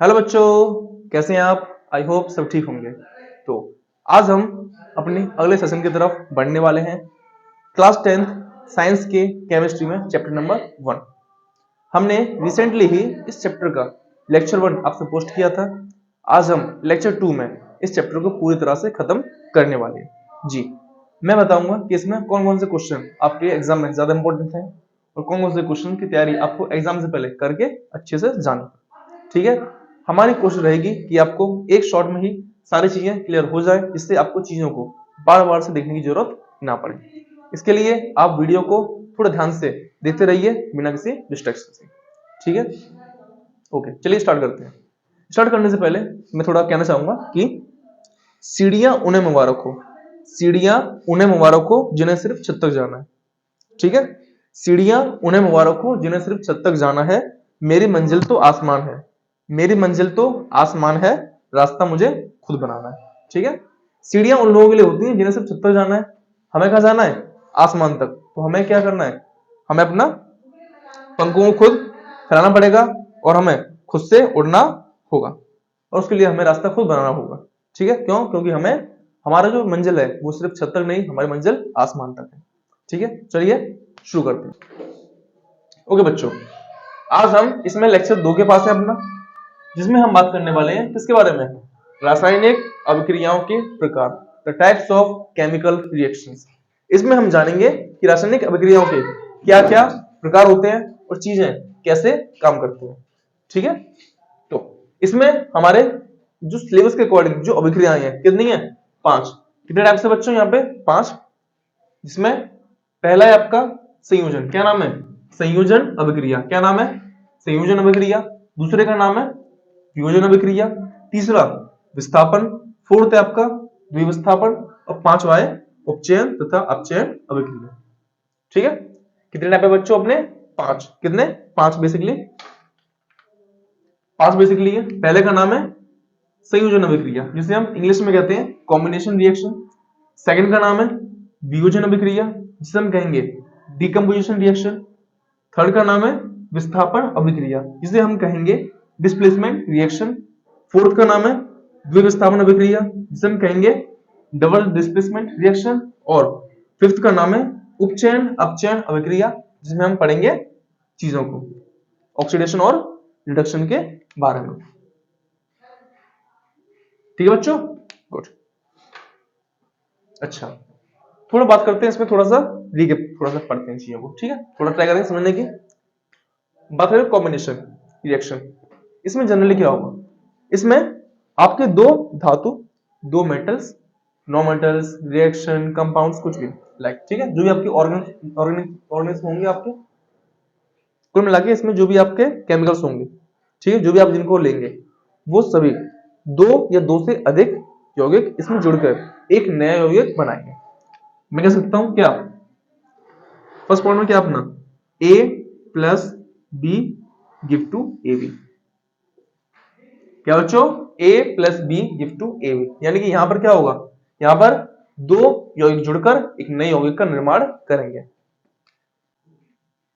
Hello बच्चों, कैसे हैं आप? आई होप सब ठीक होंगे। तो आज हम अपने अगले सेशन की तरफ बढ़ने वाले हैं। क्लास 10th साइंस के केमिस्ट्री में चैप्टर नंबर 1। हमने रिसेंटली ही इस चैप्टर का लेक्चर 1 आपसे पोस्ट किया था। आज हम लेक्चर 2 में इस चैप्टर को पूरी तरह से खत्म करने वाले हैं। जी, मैं बताऊंगा कि इसमें कौन कौन से क्वेश्चन आपके एग्जाम में ज्यादा इंपॉर्टेंट हैं और कौन कौन से क्वेश्चन की तैयारी आपको एग्जाम से पहले करके अच्छे से जानी। ठीक है, हमारी कोशिश रहेगी कि आपको एक शॉट में ही सारी चीजें क्लियर हो जाए, जिससे आपको चीजों को बार बार से देखने की जरूरत ना पड़े। इसके लिए आप वीडियो को थोड़ा ध्यान से देखते रहिए बिना किसी डिस्ट्रैक्शन से। ठीक है, ओके, चलिए स्टार्ट करते हैं। स्टार्ट करने से पहले मैं थोड़ा कहना चाहूंगा कि सीढ़ियां उन्हें मुबारक हो, सीढ़ियां उन्हें मुबारक हो जिन्हें सिर्फ छत तक जाना है। ठीक है, सीढ़ियां उन्हें मुबारक हो जिन्हें सिर्फ छत तक जाना है। मेरी मंजिल तो आसमान है, मेरी मंजिल तो आसमान है, रास्ता मुझे खुद बनाना है। ठीक है, सीढ़ियां उन लोगों के लिए होती हैं जिन्हें सिर्फ छत तक जाना है। हमें कहाँ जाना है? आसमान तक। तो हमें क्या करना है? हमें अपना पंखों को खुद फैलाना पड़ेगा और हमें खुद से उड़ना होगा और उसके लिए हमें रास्ता खुद बनाना होगा। ठीक है, क्यों? क्योंकि हमें हमारा जो मंजिल है वो सिर्फ छत तक नहीं, हमारी मंजिल आसमान तक है। ठीक है, चलिए शुरू करते हैं। ओके बच्चों, आज हम इसमें लेक्चर 2 के पास है अपना, जिसमें हम बात करने वाले हैं किसके बारे में? रासायनिक अभिक्रियाओं के प्रकार, the types of chemical reactions. इसमें हम जानेंगे कि रासायनिक अभिक्रियाओं के क्या क्या प्रकार होते हैं और चीजें कैसे काम करती हैं। ठीक है, तो इसमें हमारे जो सिलेबस के अकॉर्डिंग जो अभिक्रियाएं हैं कितनी है? 5। कितने टाइप से बच्चों? यहाँ पे 5, जिसमें पहला है आपका संयोजन। क्या नाम है? संयोजन अभिक्रिया। क्या नाम है? संयोजन अभिक्रिया। दूसरे का नाम है वियोजन अभिक्रिया। तीसरा विस्थापन। फोर्थ है आपका द्विविस्थापन और पांचवा है उपचयन तथा अपचयन अभिक्रिया। ठीक है, कितने टाइप है बच्चों? अपने 5। कितने? 5 बेसिकली, 5 बेसिकली है। पहले का नाम है संयोजन अभिक्रिया, जिसे हम इंग्लिश में कहते हैं कॉम्बिनेशन रिएक्शन। सेकंड का नाम है वियोजन अभिक्रिया, जिसे हम कहेंगे डिकम्पोजिशन रिएक्शन। थर्ड का नाम है विस्थापन अभिक्रिया, जिसे हम कहेंगे डिस्प्लेसमेंट रिएक्शन। फोर्थ का नाम है द्विविस्थापन अभिक्रिया, जिसे हम कहेंगे डबल डिस्प्लेसमेंट रिएक्शन। और फिफ्थ का नाम है उपचयन अपचयन अभिक्रिया, जिसमें हम पढ़ेंगे चीजों को ऑक्सीडेशन और रिडक्शन के बारे में। ठीक है बच्चों, गुड। अच्छा, थोड़ा बात करते हैं इसमें, थोड़ा सा रीकैप, थोड़ा सा पढ़ते हैं चीजों को। ठीक है, थोड़ा ट्राई करेंगे समझने की। बात करें कॉम्बिनेशन रिएक्शन, इसमें जनरली क्या होगा? इसमें आपके दो धातु, दो metals, no metals, reaction, compounds, कुछ भी लाइक, ठीक है, जो भी आपके ऑर्गेनिज्म होंगे आपके, कुल मिला के इसमें जो भी आपके केमिकल्स होंगे, ठीक है, जो भी आप जिनको लेंगे, वो सभी दो या दो से अधिक यौगिक इसमें जुड़कर एक नया यौगिक बनाएंगे। मैं कह सकता हूं क्या? फर्स्ट पॉइंट में क्या अपना A plus B give to AB। क्या बच्चों? A plus B give to AB, यानी कि यहां पर क्या होगा? यहां पर दो यौगिक जुड़कर एक नए यौगिक का निर्माण करेंगे।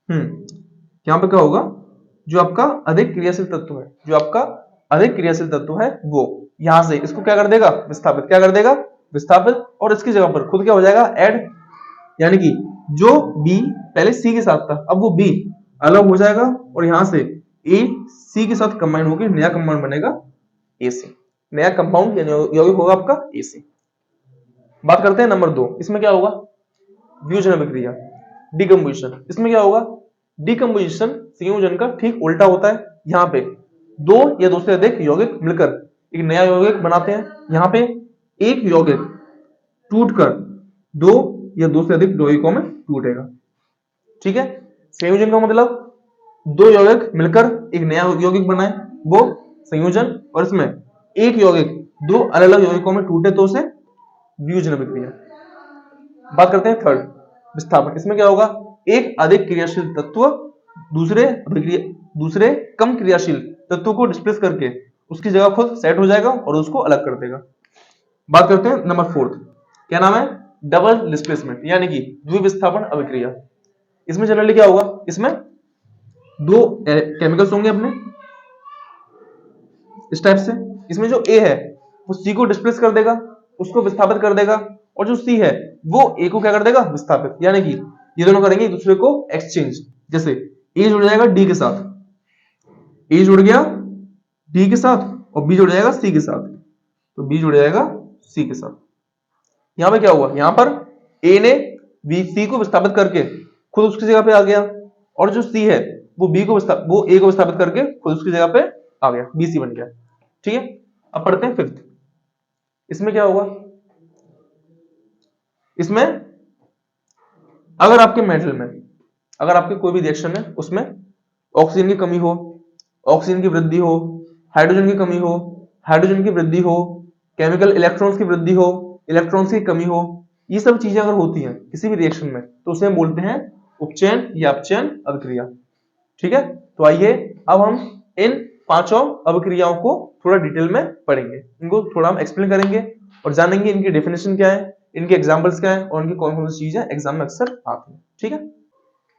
यहां पर क्या होगा? जो आपका अधिक क्रियाशील तत्व है, जो आपका अधिक क्रियाशील तत्व है, वो यहां से इसको क्या कर देगा? विस्थापित। क्या कर देगा? विस्थापित। और इसकी जगह पर खुद क्या हो जाएगा? ऐड, यानी कि जो B पहले C के साथ था, अब वो B अलग हो जाएगा और यहां से A C के साथ कंबाइन होकर नया कंपाउंड बनेगा AC। नया कंपाउंड यानी यौगिक होगा आपका AC। बात करते हैं नंबर 2, इसमें क्या होगा? वियोजन अभिक्रिया, डिकम्पोजिशन। इसमें क्या होगा? डिकम्पोजिशन संयोजन का ठीक उल्टा होता है। यहाँ पे दो या दो से अधिक यौगिक मिलकर एक नया यौगिक बनाते हैं। यहाँ पे एक यौगिक टूटकर दो या दो से अधिक यौगिकों में टूटेगा। ठीक है, संयोजन का मतलब दो यौगिक मिलकर एक नया यौगिक बनाए, वो संयोजन। और इसमें एक यौगिक दो अलग अलग यौगिकों में टूटे तो उसे वियोजन अभिक्रिया। बात करते हैं थर्ड, विस्थापन। इसमें क्या होगा? एक अधिक क्रियाशील तत्व दूसरे कम क्रियाशील तत्व को डिस्प्लेस करके उसकी जगह खुद सेट हो जाएगा और उसको अलग कर देगा। बात करते हैं नंबर 4, क्या नाम है? डबल डिस्प्लेसमेंट, यानी कि द्विविस्थापन अभिक्रिया। इसमें जनरली क्या होगा? इसमें दो केमिकल्स होंगे अपने, इस टाइप से। इसमें जो ए है वो सी को डिस्प्लेस कर देगा, उसको विस्थापित कर देगा, और जो सी है वो ए को क्या कर देगा, विस्थापित। यानी कि ये दोनों करेंगे एक दूसरे को एक्सचेंज। जैसे ए जुड़ जाएगा डी के साथ, ए जुड़ गया डी के साथ, और बी जुड़ जाएगा सी के साथ, तो बी जुड़ जाएगा सी के साथ। यहां पे क्या हुआ, यहां पर ए ने बी सी को विस्थापित करके खुद उसकी जगह पे आ गया, और जो सी है वो वो ए को विस्थापित करके खुद उसकी जगह पे आ गया, बी सी बन गया। ठीक है, अब पढ़ते हैं फिफ्थ। इसमें क्या होगा, इसमें अगर आपके मेटल में, अगर आपके कोई भी रिएक्शन है उसमें ऑक्सीजन की कमी हो, ऑक्सीजन की वृद्धि हो, हाइड्रोजन की कमी हो, हाइड्रोजन की वृद्धि हो, केमिकल इलेक्ट्रॉन्स की वृद्धि हो, इलेक्ट्रॉन्स की कमी हो, ये सब चीजें अगर होती हैं किसी भी रिएक्शन में तो उसे हम बोलते हैं उपचयन या अपचयन अभिक्रिया। ठीक है, तो आइए अब हम इन पांचों अभिक्रियाओं को थोड़ा डिटेल में पढ़ेंगे, इनको थोड़ा हम एक्सप्लेन करेंगे और जानेंगे इनकी डेफिनेशन क्या है, इनके एग्जांपल्स क्या है, और इनकी कौन कौन सी चीजें एग्जाम में अक्सर आती है। ठीक है,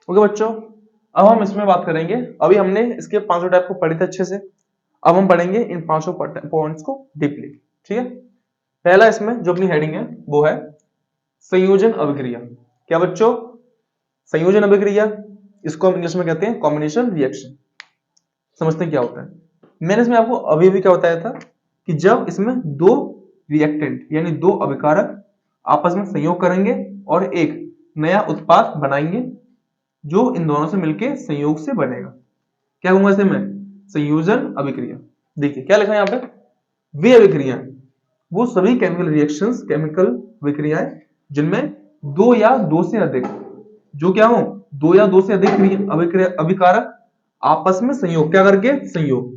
ओके बच्चों, अब हम इसमें बात करेंगे, अभी हमने इसके पांचों टाइप को पढ़े थे अच्छे से, अब हम पढ़ेंगे इन पांचों पॉइंट्स को डीपली। ठीक है, पहला इसमें जो अपनी हेडिंग है वो है संयोजन अभिक्रिया। क्या बच्चों, संयोजन अभिक्रिया, इसको हम इंग्लिश में कहते हैं कॉम्बिनेशन रिएक्शन। समझते हैं क्या होता है। मैंने इसमें आपको अभी भी क्या बताया था कि जब इसमें दो रिएक्टेंट यानी दो अभिकारक आपस में संयोग करेंगे और एक नया उत्पाद बनाएंगे जो इन दोनों से मिलकर संयोग से बनेगा, क्या कहूंगा इसे मैं, संयोजन अभिक्रिया। देखिए क्या लिखा है यहाँ पे, वे अभिक्रियाएं, वो सभी केमिकल रिएक्शंस, केमिकल अभिक्रियाएं जिनमें दो या दो से अधिक, जो क्या हो, दो या दो से अधिक अभिकारक आपस में संयोग क्या करके, संयोग,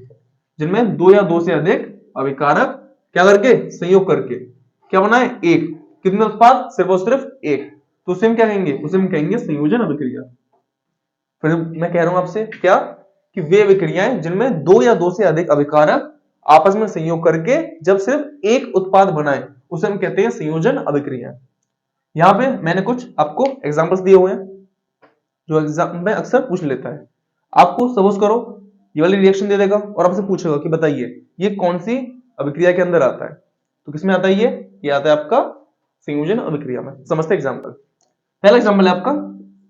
जिनमें दो या दो से अधिक अभिकारक क्या करके, संयोग करके क्या बनाए, एक, कितने उत्पाद, सिर्फ और सिर्फ एक, तो उसे हम क्या कहेंगे, उसे हम कहेंगे संयोजन अभिक्रिया। फिर मैं कह रहा हूं आपसे क्या, कि वे अभिक्रियाएं जिनमें दो या दो से अधिक अभिकारक आपस में संयोग करके जब सिर्फ एक उत्पाद बनाए उसे हम कहते हैं संयोजन अभिक्रिया। यहां पे मैंने कुछ आपको एग्जांपल्स दिए हुए हैं जो एग्जाम में अक्सर पूछ लेता है। आपको सपोज करो ये वाली रिएक्शन दे देगा और आपसे पूछेगा कि बताइए ये कौन सी अभिक्रिया के अंदर आता है, तो किसमें आता है ये आता है आपका संयोजन अभिक्रिया में। समझते एग्जांपल। पहला एग्जांपल है आपका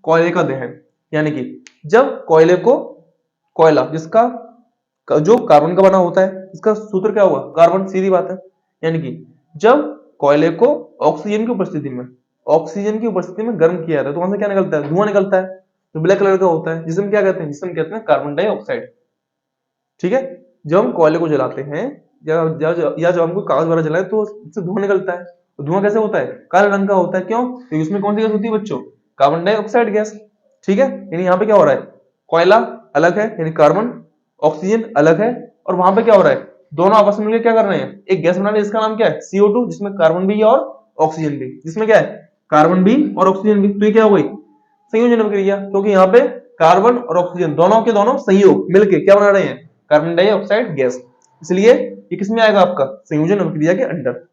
कोयले का दहन, यानी कि जब कोयले को, कोयला जिसका जो कार्बन का बना होता है, इसका सूत्र क्या हुआ, कार्बन, सीधी बात है। यानी कि जब कोयले को ऑक्सीजन की उपस्थिति में गर्म किया जाता है तो वहां से क्या निकलता है, धुआं निकलता है जो ब्लैक कलर का होता है, जिसे हम क्या कहते हैं, जिसे हम कहते हैं कार्बन डाइऑक्साइड। ठीक है, जब हम कोयले को जलाते हैं या जब हम कोई कागज वगैरह जलाए तो उससे धुआं निकलता है, तो धुआं कैसे होता है, काले रंग का होता है। क्यों, क्योंकि उसमें कौन सी गैस होती है बच्चों, कार्बन डाइऑक्साइड गैस। ठीक है, यानी यहाँ पे क्या हो रहा है, कोयला अलग है यानी कार्बन, ऑक्सीजन अलग है, और वहां पे क्या हो रहा है, दोनों आपस में मिलकर क्या कर रहे हैं, एक गैस बना रहे हैं, इसका नाम क्या है, CO2, जिसमें कार्बन भी और ऑक्सीजन भी, जिसमें क्या है, कार्बन भी और ऑक्सीजन भी। तो ये क्या हो गई, संयोजन अभिक्रिया, क्योंकि यहाँ पे कार्बन और ऑक्सीजन दोनों के दोनों संयोग मिलके क्या बना रहे हैं, कार्बन डाइऑक्साइड गैस। इसलिए ये किसमें आएगा आपका, संयोजन अभिक्रिया के अंदर।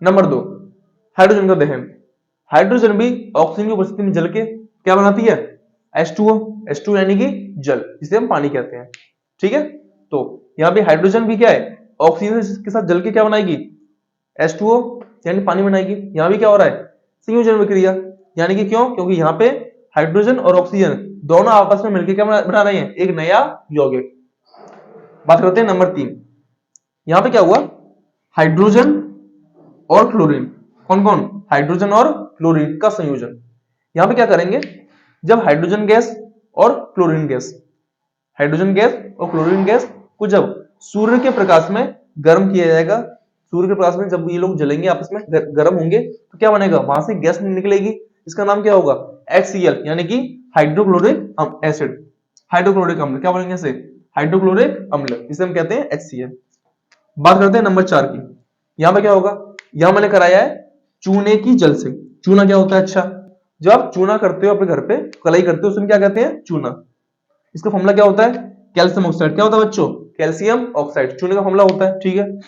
नंबर 2, हाइड्रोजन का दहन। हाइड्रोजन भी ऑक्सीजन की उपस्थिति में जल के क्या बनाती है, H2O यानी कि जल, जिसे हम पानी कहते हैं। ठीक है, तो यहाँ पे हाइड्रोजन भी क्या है, ऑक्सीजन के साथ जल के क्या बनाएगी, H2O यानी पानी बनाएगी। यहाँ भी क्या हो रहा है, संयोजन अभिक्रिया, यानी कि क्यों, क्योंकि यहाँ पे हाइड्रोजन और ऑक्सीजन दोनों आपस में मिलकर क्या बना रहे हैं, एक नया यौगिक। बात करते हैं नंबर 3। यहाँ पे क्या हुआ, हाइड्रोजन और क्लोरीन, कौन कौन, हाइड्रोजन और क्लोरीन का संयोजन। यहाँ पे क्या करेंगे, जब हाइड्रोजन गैस और क्लोरीन गैस, हाइड्रोजन गैस और क्लोरीन गैस को जब सूर्य के प्रकाश में गर्म किया जाएगा, सूर्य के प्रकाश में जब ये लोग जलेंगे, आपस में गर्म होंगे, तो क्या बनेगा, वहां से गैस निकलेगी, इसका नाम क्या होगा, HCl यानी कि हाइड्रोक्लोरिक एसिड, हाइड्रोक्लोरिक अम्ल, क्या बोलेंगे इसे, हाइड्रोक्लोरिक अम्ल, इसे हम कहते हैं HCl। बात करते हैं नंबर 4 की। यहां पे क्या होगा, यहां मैंने कराया है चूने की जल से। चूना क्या होता है, अच्छा जब आप चूना करते हो अपने घर पे, कलाई करते हो, उसमें क्या कहते हैं, चूना। इसका फॉर्मूला क्या होता है, कैल्शियम ऑक्साइड। क्या होता है बच्चों, कैल्शियम ऑक्साइड, चूने का फॉर्मूला होता है। ठीक है,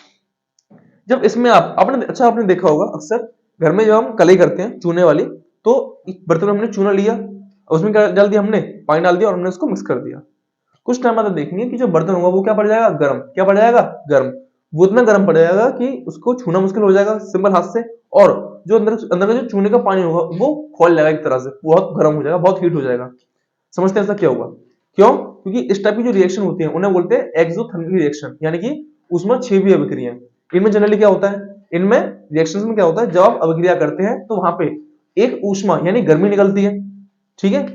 जब इसमें आपने देखा होगा अक्सर घर में जब हम कलाई करते हैं चूने वाली, तो बर्तन में हमने चूना लिया, उसमें क्या डाल दिया, हमने पानी डाल दिया और हमने उसको मिक्स कर दिया। कुछ टाइम बाद देखेंगे कि जो बर्तन होगा वो क्या पड़ जाएगा, गर्म। क्या पड़ जाएगा, गर्म। वो इतना गर्म पड़ जाएगा कि उसको छूना मुश्किल हो जाएगा सिंपल हाथ से, और जो अंदर अंदर का जो चूने का पानी होगा वो खोल जाएगा, एक तरह से बहुत गर्म हो जाएगा, बहुत हीट हो जाएगा। समझते हैं ऐसा क्या हुआ, क्यों? क्योंकि इस टाइप की जो रिएक्शन होती है उन्हें बोलते हैं एक्सोथर्मिक रिएक्शन, यानी कि ऊष्मक्षेपी अभिक्रिया। इनमें जनरली क्या होता है, इनमें रिएक्शंस में क्या होता है, जब आप अभिक्रिया करते हैं तो वहां पे एक ऊष्मा यानी गर्मी निकलती है, ठीक है।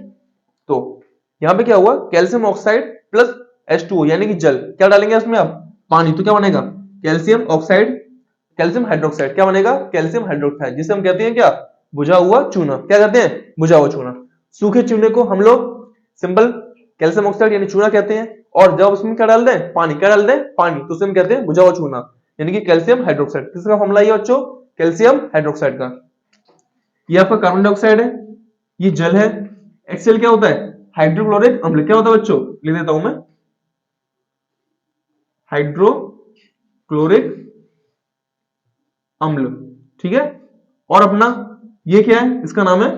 तो यहां पे क्या हुआ, कैल्शियम ऑक्साइड प्लस H2O यानी कि जल, क्या डालेंगे उसमें आप, पानी। तो क्या बनेगा, कैल्शियम ऑक्साइड, कैल्शियम हाइड्रोक्साइड। क्या बनेगा, कैल्शियम हाइड्रोक्साइड, जिसे हम कहते हैं क्या, बुझा हुआ चूना। क्या कहते हैं, बुझा हुआ चूना। सूखे चूने को हम लोग सिंपल कैल्शियम ऑक्साइड यानी चूना कहते हैं, और जब उसमें क्या डाल दें, पानी। क्या डाल दें, पानी, तो उसे हम कहते हैं बुझा हुआ चूना, यानी कि कैल्शियम हाइड्रोक्साइड। किसका फॉर्मूला है बच्चों, कैल्शियम हाइड्रोक्साइड का। ये आपका कार्बन डाइऑक्साइड है, ये जल है। HCl क्या होता है, हाइड्रोक्लोरिक अम्ल। क्या होता है बच्चों, लिख देता हूं मैं, हाइड्रोक्लोरिक अम्ल, ठीक है। और अपना ये क्या है, इसका नाम है,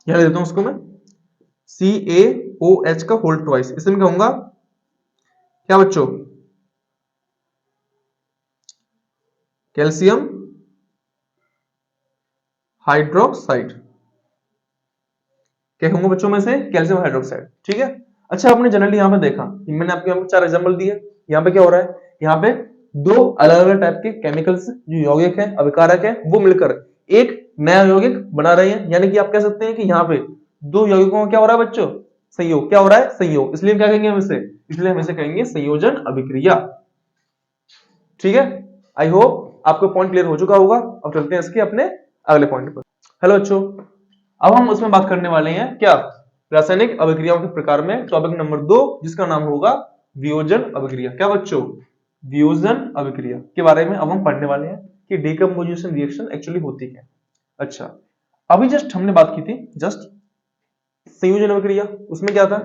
यहां लिख देता हूं उसको मैं, CaOH का होल ट्वाइस। इसे मैं कहूंगा क्या बच्चों, कैल्शियम हाइड्रोक्साइड। क्या कहूंगा बच्चों में से, कैल्शियम हाइड्रोक्साइड, ठीक है। अच्छा, आपने जनरली यहां पे देखा, मैंने आपको यहाँ पे 4 एग्जांपल दिए। यहाँ पे क्या हो रहा है, यहाँ पे दो अलग अलग टाइप के केमिकल्स जो यौगिक है, अभिकारक है, वो मिलकर एक नया यौगिक बना रहे हैं। यानी कि आप कह सकते हैं कि यहाँ पे दो यौगिकों का क्या हो रहा है बच्चों, संयोग। क्या हो रहा है, संयोग। इसलिए क्या कहेंगे हम इसे, इसलिए हम इसे कहेंगे संयोजन अभिक्रिया, ठीक है। आई होप आपको पॉइंट क्लियर हो चुका होगा। अब चलते हैं इसके अपने अगले पॉइंट पर। हेलो बच्चों, अब हम उसमें बात करने वाले हैं क्या, रासायनिक अभिक्रियाओं के प्रकार में टॉपिक नंबर 2, जिसका नाम होगा वियोजन अभिक्रिया। क्या बच्चों, वियोजन अभिक्रिया के बारे में अब हम पढ़ने वाले हैं कि डिकम्पोजिशन रिएक्शन एक्चुअली होती है। अच्छा, अभी जस्ट हमने बात की थी, जस्ट संयोजन अभिक्रिया, उसमें क्या था,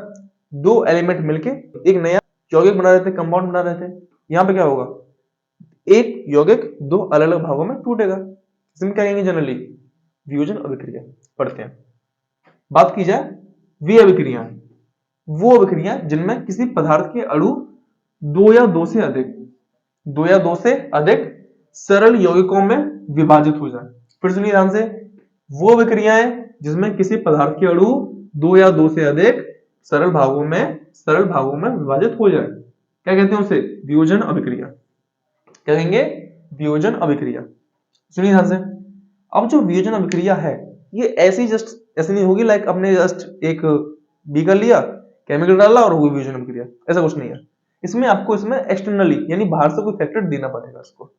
दो एलिमेंट मिलके एक नया यौगिक बना रहे थे, कंपाउंड बना रहे थे। यहां पे क्या होगा, एक यौगिक दो अलग अलग भागों में टूटेगा। इसमें क्या कहेंगे जनरली, वियोजन अभिक्रिया पढ़ते हैं। बात की जाए विअभिक्रिया, वो अभिक्रिया जिनमें किसी पदार्थ के अणु दो या दो से अधिक सरल यौगिकों में विभाजित हो जाए। फिर सुनिए ध्यान से, वो अभिक्रियाएं जिसमें किसी पदार्थ के अणु दो या दो से अधिक सरल भागों में विभाजित हो जाए, क्या कहते हैं उसे, वियोजन अभिक्रिया। क्या कहेंगे, वियोजन अभिक्रिया। सुनिए ध्यान से, अब जो वियोजन अभिक्रिया है, ये ऐसी जस्ट ऐसे नहीं होगी लाइक अपने जस्ट एक बीकर लिया, केमिकल डाला और हो गई वियोजन अभिक्रिया, ऐसा कुछ नहीं है। इसमें आपको इसमें एक्सटर्नली यानी बाहर से कोई फैक्टर देना पड़ेगा इसको,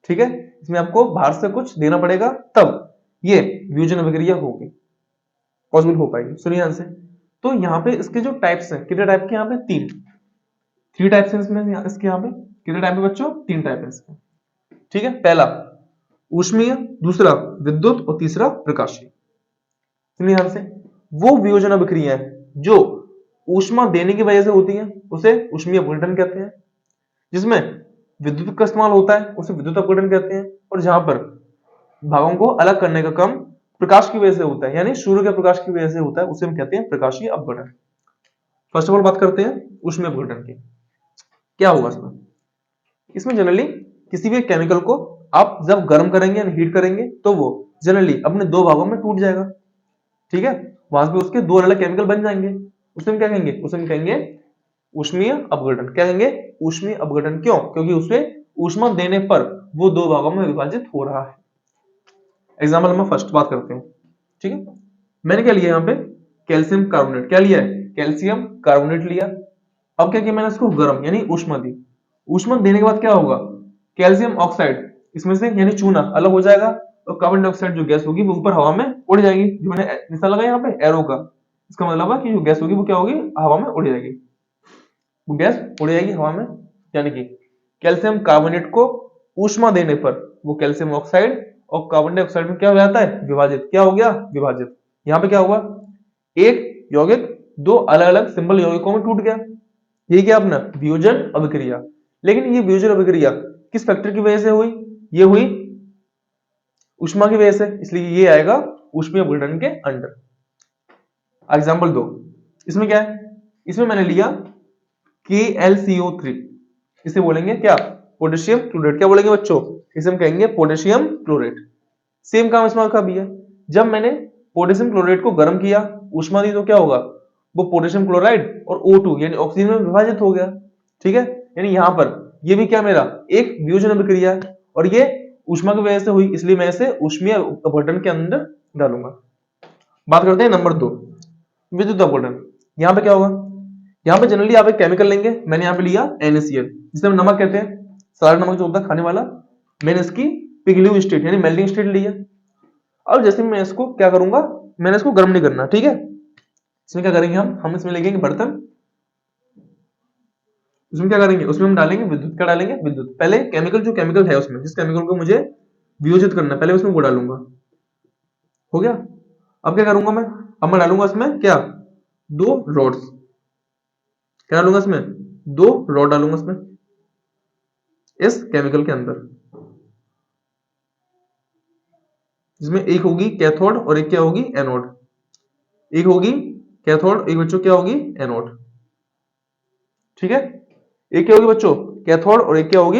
ठीक है। इसमें आपको बाहर से कुछ देना पड़ेगा, तब ये वियोजन अभिक्रिया होगी, पॉसिबल हो पाएगी। सुनिए ध्यान से, तो यहाँ पे इसके जो टाइप्स हैं, कितने टाइप के, यहाँ पे थ्री टाइप्स हैं इसमें, इसके यहाँ पे कितने टाइप है बच्चों, 3 टाइप है इसके, ठीक है। पहला ऊष्मीय, दूसरा विद्युत और तीसरा प्रकाशीय। सुनिए ध्यान से, वो वियोजन अभिक्रिया है जो ऊष्मा देने की वजह से होती है, उसे ऊष्मीय अपघटन कहते हैं। जिसमें विद्युत का इस्तेमाल होता है उसे विद्युत अपघटन कहते हैं। और जहां पर भागों को अलग करने का काम प्रकाश की वजह से होता है, यानी सूर्य के प्रकाश की वजह से होता है, उसे हम कहते हैं प्रकाशीय अपघटन। फर्स्ट ऑफ ऑल बात करते हैं ऊष्मीय अपघटन की। क्या होगा इसमें जनरली किसी भी केमिकल को आप जब गर्म करेंगे, हीट करेंगे, तो वो जनरली अपने दो भागों में टूट जाएगा, ठीक है। वहां पे उसके दो अलग केमिकल बन जाएंगे, उसे हम क्या कहेंगे, उसे हम कहेंगे ऊष्मीय अपघटन। क्या कहेंगे, ऊष्मीय अपघटन। क्यों, क्योंकि उसे ऊष्मा देने पर वो दो भागों में विभाजित हो रहा है। एग्जाम्पल में फर्स्ट बात करते हैं, ठीक है। मैंने क्या लिया यहाँ पे, कैल्शियम कार्बोनेट। क्या लिया है, कैल्शियम कार्बोनेट लिया। अब क्या किया मैंने, इसको गर्म यानी ऊष्मा दी। ऊष्मा देने के बाद क्या होगा, कैल्शियम ऑक्साइड इसमें से यानी चूना अलग हो जाएगा, और कार्बन डाइऑक्साइड जो गैस होगी वो ऊपर हवा में उड़ जाएगी। जो मैंने निशान लगाया यहाँ पे एरो का, इसका मतलब है कि जो गैस होगी वो क्या होगी, हवा में उड़ जाएगी, वो गैस उड़ जाएगी हवा में। यानी कि कैल्शियम कार्बोनेट को ऊष्मा देने पर वो कैल्शियम ऑक्साइड और कार्बन डाइऑक्साइड में क्या हो जाता है, विभाजित। क्या हो गया, विभाजित। यहाँ पे क्या हुआ, एक यौगिक दो अलग अलग सिंपल यौगिकों में टूट गया। ये क्या अपना वियोजन अभिक्रिया। लेकिन ये वियोजन अभिक्रिया किस फैक्टर की वजह से हुई, ये हुई ऊष्मा की वजह से, इसलिए ये आएगा ऊष्मीय अपघटन के अंडर। एग्जाम्पल 2, इसमें क्या है, इसमें मैंने लिया KlCO3, इसे बोलेंगे क्या, पोटेशियम क्लोरेट। क्या बोलेंगे बच्चों, इसे हम कहेंगे पोटेशियम क्लोरेट। सेम काम इसमें का भी है, जब मैंने पोटेशियम क्लोरेट को गर्म किया, ऊष्मा दी, तो क्या होगा, वो पोटेशियम क्लोराइड और O2 यानी ऑक्सीजन में विभाजित हो गया। ठीक है, यानी यहां पर ये भी क्या मेरा एक वियोजन अभिक्रिया है, और ये ऊष्मा की वजह से हुई, इसलिए मैं इसे ऊष्मीय अपघटन के अंदर डालूंगा। बात करते हैं नंबर 2, विद्युत अपघटन। यहाँ पे क्या होगा, यहाँ पे जनरली आप एक केमिकल लेंगे, मैंने यहाँ पे लिया NaCl, जिसे हम नमक कहते हैं, सारा नमक जो होता है खाने वाला। मैंने इसकी पिघली स्टेट यानी मेल्टिंग स्टेट ली है। अब जैसे मैं इसको क्या करूंगा, मैंने इसको गर्म नहीं करना, ठीक है। इसमें क्या करेंगे, हम इसमें लेंगे बर्तन, उसमें क्या करेंगे, उसमें हम डालेंगे विद्युत। क्या डालेंगे, विद्युत। पहले केमिकल, जो केमिकल है उसमें, जिस केमिकल को मुझे वियोजित करना है, पहले उसमें वो डालूंगा। हो गया। अब क्या करूंगा मैं, अब मैं डालूंगा इसमें क्या, 2 रॉड्स। क्या डालूंगा इसमें, 2 रॉड डालूंगा इसमें, इस केमिकल के अंदर, जिसमें एक होगी कैथोड और एक क्या होगी, एनोड। एक होगी कैथोड, एक बच्चों क्या होगी, एनोड। ठीक है, एक क्या होगी बच्चों, कैथोड, और एक क्या होगी,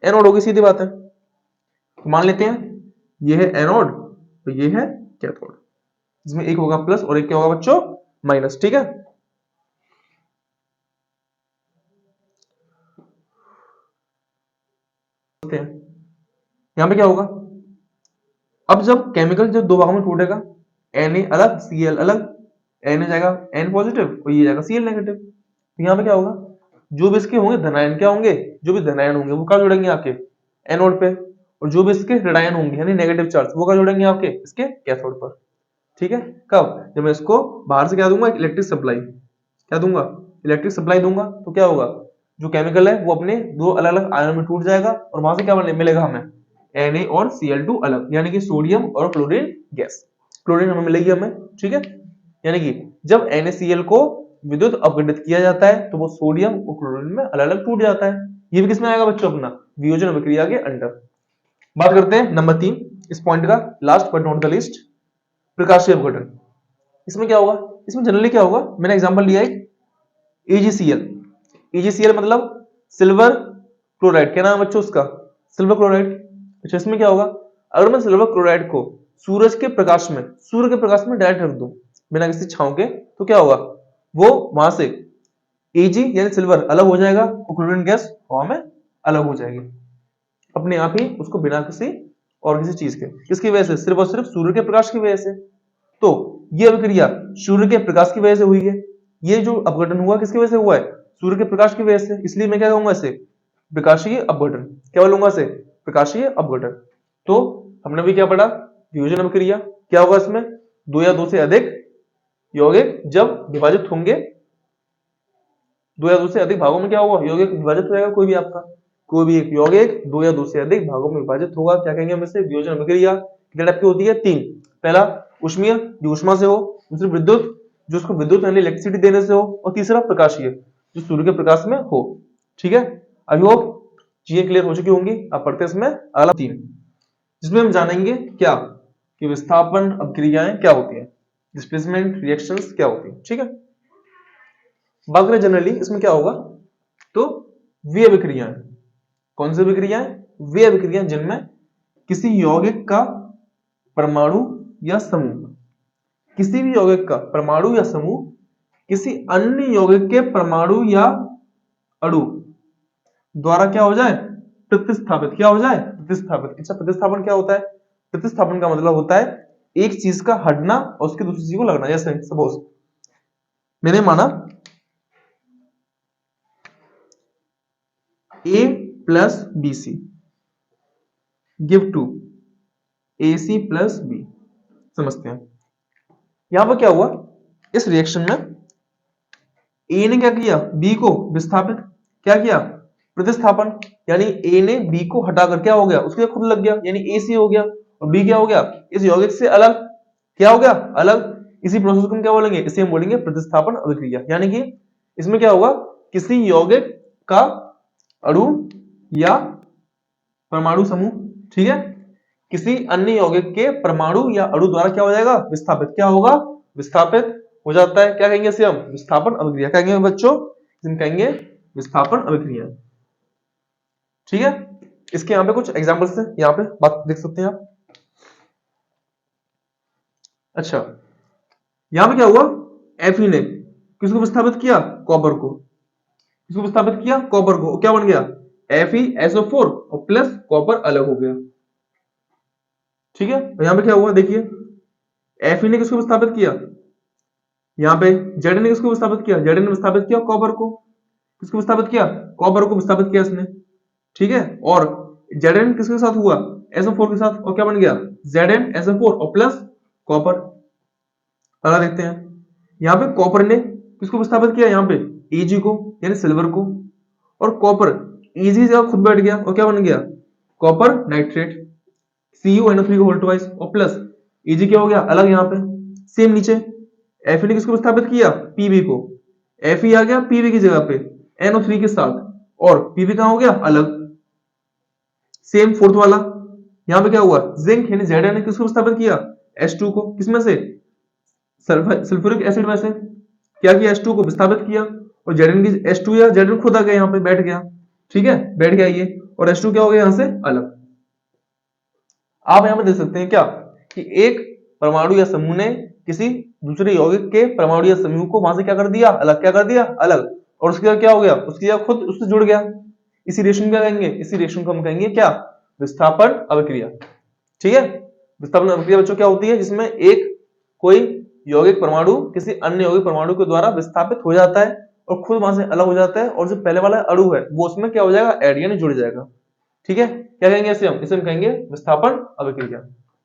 एनोड होगी, सीधी बात है। तो मान लेते हैं ये है एनोड, तो ये है कैथोड, जिसमें एक होगा प्लस और एक क्या होगा बच्चों, माइनस। ठीक है, यहां पे क्या होगा, अब जब केमिकल जो दो भागों में टूटेगा, Na अलग Cl अलग, Na जाएगा N पॉजिटिव और ये जाएगा Cl नेगेटिव। तो यहाँ पे क्या होगा, जो भी इसके होंगे धनायन, क्या होंगे, जो भी धनायन होंगे वो कहाँ जुड़ेंगे आपके, एनोड पे, और जो भी इसके ऋणायन होंगे यानी नेगेटिव चार्ज, वो कहाँ जुड़ेंगे आपके, इसके कैथोड पर। ठीक है, कब, जब मैं इसको बाहर से क्या दूंगा, इलेक्ट्रिक सप्लाई, क्या दूंगा, इलेक्ट्रिक सप्लाई दूंगा, तो क्या होगा, जो केमिकल है वो अपने 2 अलग अलग आयन में टूट जाएगा, और वहां से क्या मिलेगा हमें, Na और Cl2 अलग, यानी कि सोडियम और क्लोरीन गैस, क्लोरीन हमें मिलेगी हमें। ठीक है, यानी कि जब NaCl को विद्युत अपघटित किया जाता है, तो वो सोडियम और क्लोरीन में अलग अलग टूट जाता है। ये भी किसमें आएगा बच्चों, अपना वियोजन अभिक्रिया के अंडर। बात करते हैं नंबर 3 इस पॉइंट का, last but not the list, प्रकाशीय अपघटन। इसमें क्या होगा, इसमें जनरली क्या होगा, मैंने एग्जांपल लिया है AgCl। AgCl मतलब सिल्वर क्लोराइड, क्या नाम है बच्चों उसका, सिल्वर क्लोराइड। अच्छा, इसमें क्या होगा, अगर मैं सिल्वर क्लोराइड को सूरज के प्रकाश में डायरेक्ट रख दूं बिना किसी छांव के, तो क्या होगा, वो वहां से Ag यानी सिल्वर अलग हो जाएगा और क्लोरीन गैस हवा में अलग हो जाएगी अपने आप ही, उसको बिना किसी और किसी चीज के, किसकी वजह से, सिर्फ और सिर्फ सूर्य के प्रकाश की वजह से। तो ये अभिक्रिया सूर्य के प्रकाश की वजह से हुई है। ये जो अपघटन हुआ किसकी वजह से हुआ है, सूर्य के प्रकाश की वजह से, इसलिए मैं क्या कहूंगा इसे, प्रकाशीय अपघटन। क्या बोलूंगा इसे, प्रकाशीय अपघटन। तो हमने भी क्या पढ़ा, वियोजन अभिक्रिया। क्या होगा इसमें, 2 या 2 से अधिक यौगिक जब विभाजित होंगे, 2 या 2 से अधिक भागों में क्या होगा, यौगिक विभाजित हो जाएगा, कोई भी आपका, कोई भी एक यौगिक 2 या 2 से अधिक भागों में विभाजित होगा, क्या कहेंगे हम इसे, वियोजन अभिक्रिया। कितने टाइप की होती है, 3। पहला ऊष्मीय, जो ऊष्मा से हो, दूसरी विद्युत, जो उसको विद्युत यानी इलेक्ट्रिसिटी देने से हो, और तीसरा प्रकाशीय, जो सूर्य के प्रकाश में हो। ठीक है, आई होप चीजें क्लियर हो चुकी होंगी। अब पढ़ते हैं इसमें अगला 3, जिसमें हम जानेंगे क्या, कि विस्थापन अभिक्रियाएं क्या होती है, डिस्प्लेसमेंट रिएक्शंस क्या होती है। ठीक है, बात करें जनरली इसमें क्या होगा, तो वे अभिक्रियाएं, कौन सी अभिक्रियाएं, वे अभिक्रियाएं जिनमें किसी यौगिक का परमाणु या समूह, किसी भी यौगिक का परमाणु या समूह किसी अन्य यौगिक के परमाणु या अणु द्वारा क्या हो जाए, प्रतिस्थापित। क्या हो जाए, प्रतिस्थापित। अच्छा, प्रतिस्थापन क्या होता है, प्रतिस्थापन का मतलब होता है एक चीज का हटना और उसकी दूसरी चीज को लगना। जैसे सपोज मैंने माना A plus BC give to AC plus B। समझते हैं यहां पर क्या हुआ, इस रिएक्शन में A ने क्या किया, B को विस्थापित, क्या किया, प्रतिस्थापन, यानी A ने B को हटाकर क्या हो गया, उसके खुद लग गया, यानी AC हो गया, और B क्या हो गया, इस यौगिक से अलग, क्या हो गया, अलग। इसी प्रोसेस को हम क्या बोलेंगे, इसे हम बोलेंगे प्रतिस्थापन अभिक्रिया। यानी कि इसमें क्या होगा, किसी यौगिक का अणु या परमाणु समूह, ठीक है, किसी अन्य यौगिक के परमाणु या अणु द्वारा क्या हो जाएगा, विस्थापित। क्या होगा, विस्थापित। हो जाता है, क्या कहेंगे इसे हम? विस्थापन अभिक्रिया। क्या कहेंगे बच्चों? इसे कहेंगे विस्थापन अभिक्रिया। ठीक है, इसके यहाँ पे कुछ एग्जांपल्स है, यहाँ पे बात देख सकते हैं आप। अच्छा, यहाँ पे क्या हुआ? Fe ने किसको विस्थापित किया? कॉपर को। किसको विस्थापित किया? कॉपर को। क्या बन गया? FeSO4 और प्लस कॉपर अलग हो गया। ठीक है, तो यहाँ पे क्या हुआ देखिए, Fe ने किसको विस्थापित किया? यहाँ पे Zn ने किसको विस्थापित किया? Zn ने विस्थापित किया कॉपर को। किसको विस्थापित किया? कॉपर को विस्थापित किया इसने। ठीक है, और Zn किसके साथ हुआ? SO4 के साथ, और क्या बन गया? ZnSO4 और प्लस कॉपर। अगला देखते हैं, यहाँ पे कॉपर ने किसको विस्थापित किया? यहाँ पे Eg को, यानी सिल्वर को, और कॉपर Eg जगह खुद बैठ गया और क्या बन गया? कॉपर नाइट्रेट, CuNO3 का होल ट्वाइस, और प्लस Eg क्या हो गया? अलग। यहाँ पे सेम नीचे Fe ने किसको विस्थापित किया? Pb को। Fe आ गया Pb की जगह पे NO3 के साथ, और Pb कहां हो गया? अलग। सेम फोर्थ वाला, यहाँ पे क्या हुआ? जिंक यानी Zn ने किसको विस्थापित किया? H2 को। किसमें से? सल्फ्यूरिक एसिड में से। क्या किया? H2 को विस्थापित किया, और Zn की H2 या Zn खुद आ गया, यहाँ पे बैठ गया। ठीक है, बैठ गया ये, और H2 क्या हो गया? यहाँ से अलग। आप यहाँ पे देख सकते हैं क्या कि एक परमाणु या समूह ने किसी दूसरे यौगिक के परमाणु या समूह को वहां से क्या कर दिया? अलग। क्या कर दिया? अलग। और उसके बाद क्या हो गया? उसकी जगह खुद उससे जुड़ गया। इसी रिएक्शन क्या कहेंगे? इसी रिएक्शन को हम कहेंगे क्या? विस्थापन अभिक्रिया। ठीक है, विस्थापन अभिक्रिया बच्चों क्या होती है? जिसमें एक कोई यौगिक परमाणु किसी अन्य यौगिक परमाणु के द्वारा विस्थापित हो जाता है और खुद वहां से अलग हो जाता है, और जो पहले वाला अणु है वो उसमें क्या हो जाएगा? ऐड यानी जुड़ जाएगा। ठीक है, क्या कहेंगे इसे हम? इसे हम कहेंगे विस्थापन अभिक्रिया।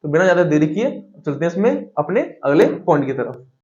तो बिना ज्यादा देरी किए चलते हैं इसमें अपने अगले पॉइंट की तरफ।